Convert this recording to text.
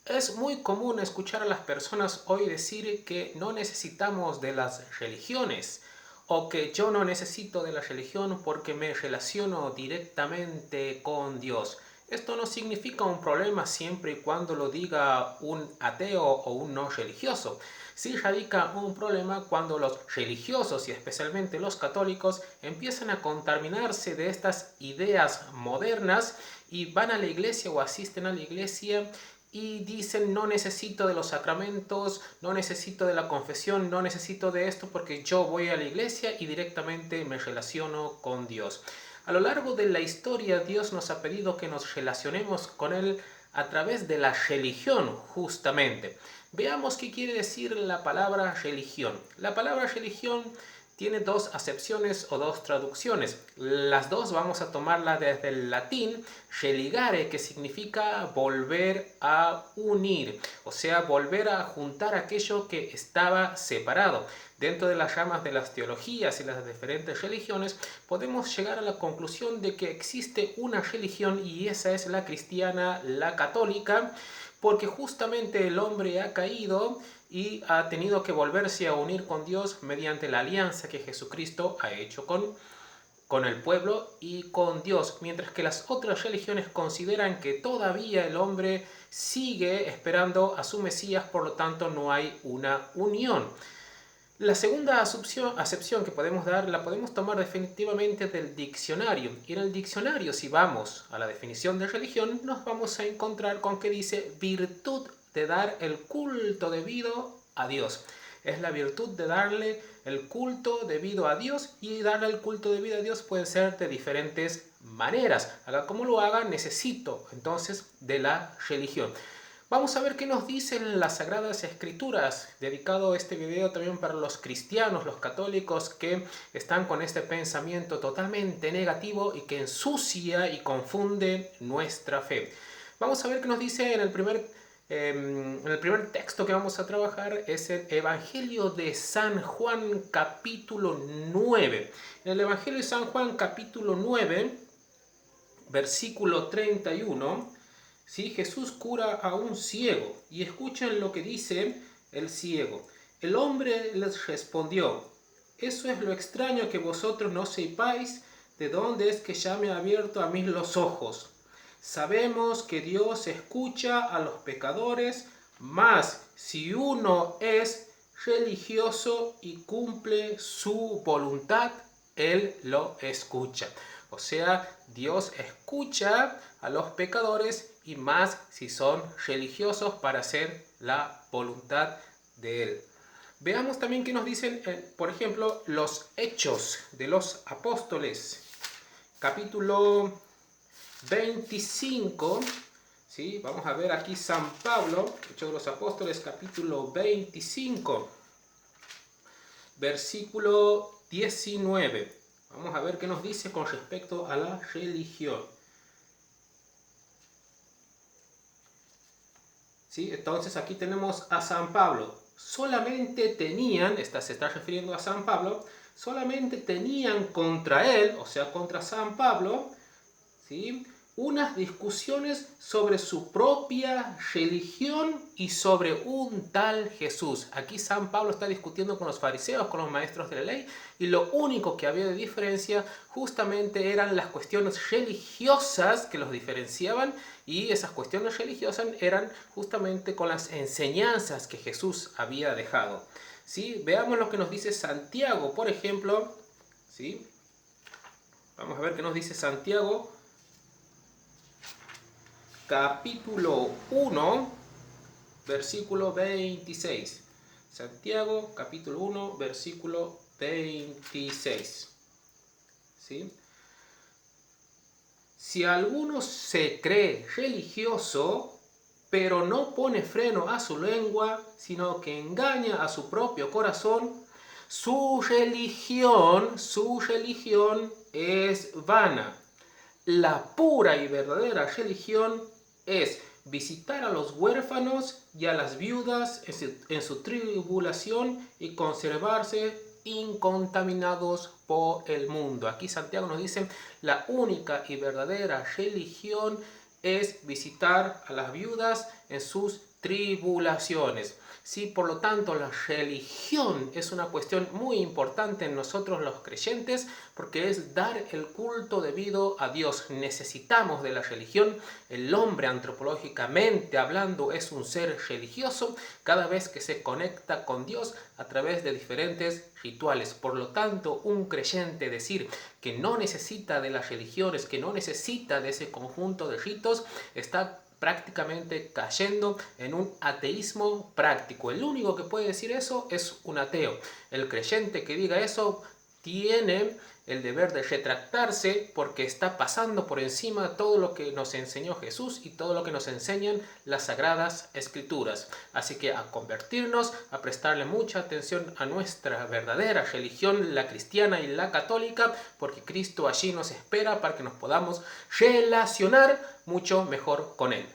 Es muy común escuchar a las personas hoy decir que no necesitamos de las religiones o que yo no necesito de la religión porque me relaciono directamente con Dios. Esto no significa un problema siempre y cuando lo diga un ateo o un no religioso. Sí radica un problema cuando los religiosos y especialmente los católicos empiezan a contaminarse de estas ideas modernas y van a la iglesia o asisten a la iglesia y dicen no necesito de los sacramentos, no necesito de la confesión, no necesito de esto porque yo voy a la iglesia y directamente me relaciono con Dios. A lo largo de la historia Dios nos ha pedido que nos relacionemos con Él a través de la religión justamente. Veamos qué quiere decir la palabra religión. La palabra religión tiene dos acepciones o dos traducciones. Las dos vamos a tomarla desde el latín religare, que significa volver a unir, o sea, volver a juntar aquello que estaba separado. Dentro de las ramas de las teologías y las diferentes religiones, podemos llegar a la conclusión de que existe una religión y esa es la cristiana, la católica, porque justamente el hombre ha caído y ha tenido que volverse a unir con Dios mediante la alianza que Jesucristo ha hecho con el pueblo y con Dios, mientras que las otras religiones consideran que todavía el hombre sigue esperando a su Mesías, por lo tanto no hay una unión. La segunda acepción que podemos dar la podemos tomar definitivamente del diccionario. Y en el diccionario, si vamos a la definición de religión, nos vamos a encontrar con que dice virtud de dar el culto debido a Dios. Es la virtud de darle el culto debido a Dios, y darle el culto debido a Dios puede ser de diferentes maneras. Haga como lo haga, necesito entonces de la religión. Vamos a ver qué nos dicen las Sagradas Escrituras, dedicado este video también para los cristianos, los católicos que están con este pensamiento totalmente negativo y que ensucia y confunde nuestra fe. Vamos a ver qué nos dice en el primer texto que vamos a trabajar, es el Evangelio de San Juan capítulo 9. En el Evangelio de San Juan capítulo 9, versículo 31, ¿sí? Jesús cura a un ciego y escuchen lo que dice el ciego. El hombre les respondió: eso es lo extraño, que vosotros no sepáis de dónde es que ya me ha abierto a mí los ojos. Sabemos que Dios escucha a los pecadores, mas si uno es religioso y cumple su voluntad, Él lo escucha. O sea, Dios escucha a los pecadores y más si son religiosos para hacer la voluntad de Él. Veamos también qué nos dicen, por ejemplo, los Hechos de los Apóstoles, capítulo 25. ¿Sí? Vamos a ver aquí San Pablo, Hechos de los Apóstoles, capítulo 25, versículo 19. Vamos a ver qué nos dice con respecto a la religión. ¿Sí? Entonces aquí tenemos a San Pablo. Solamente tenían, se está refiriendo a San Pablo, solamente tenían contra él, o sea, contra San Pablo, ¿sí?, unas discusiones sobre su propia religión y sobre un tal Jesús. Aquí San Pablo está discutiendo con los fariseos, con los maestros de la ley, y lo único que había de diferencia justamente eran las cuestiones religiosas que los diferenciaban, y esas cuestiones religiosas eran justamente con las enseñanzas que Jesús había dejado. ¿Sí? Veamos lo que nos dice Santiago, por ejemplo. ¿Sí? Vamos a ver qué nos dice Santiago, capítulo 1, versículo 26. Santiago, capítulo 1, versículo 26. ¿Sí? Si alguno se cree religioso, pero no pone freno a su lengua, sino que engaña a su propio corazón, su religión es vana. La pura y verdadera religión es visitar a los huérfanos y a las viudas en su tribulación y conservarse incontaminados por el mundo. Aquí Santiago nos dice: la única y verdadera religión es visitar a las viudas en sus tribulaciones. Sí, por lo tanto, la religión es una cuestión muy importante en nosotros los creyentes porque es dar el culto debido a Dios. Necesitamos de la religión. El hombre, antropológicamente hablando, es un ser religioso cada vez que se conecta con Dios a través de diferentes rituales. Por lo tanto, un creyente decir que no necesita de las religiones, que no necesita de ese conjunto de ritos, está prácticamente cayendo en un ateísmo práctico. El único que puede decir eso es un ateo. El creyente que diga eso tiene el deber de retractarse porque está pasando por encima todo lo que nos enseñó Jesús y todo lo que nos enseñan las Sagradas Escrituras. Así que a convertirnos, a prestarle mucha atención a nuestra verdadera religión, la cristiana y la católica, porque Cristo allí nos espera para que nos podamos relacionar mucho mejor con Él.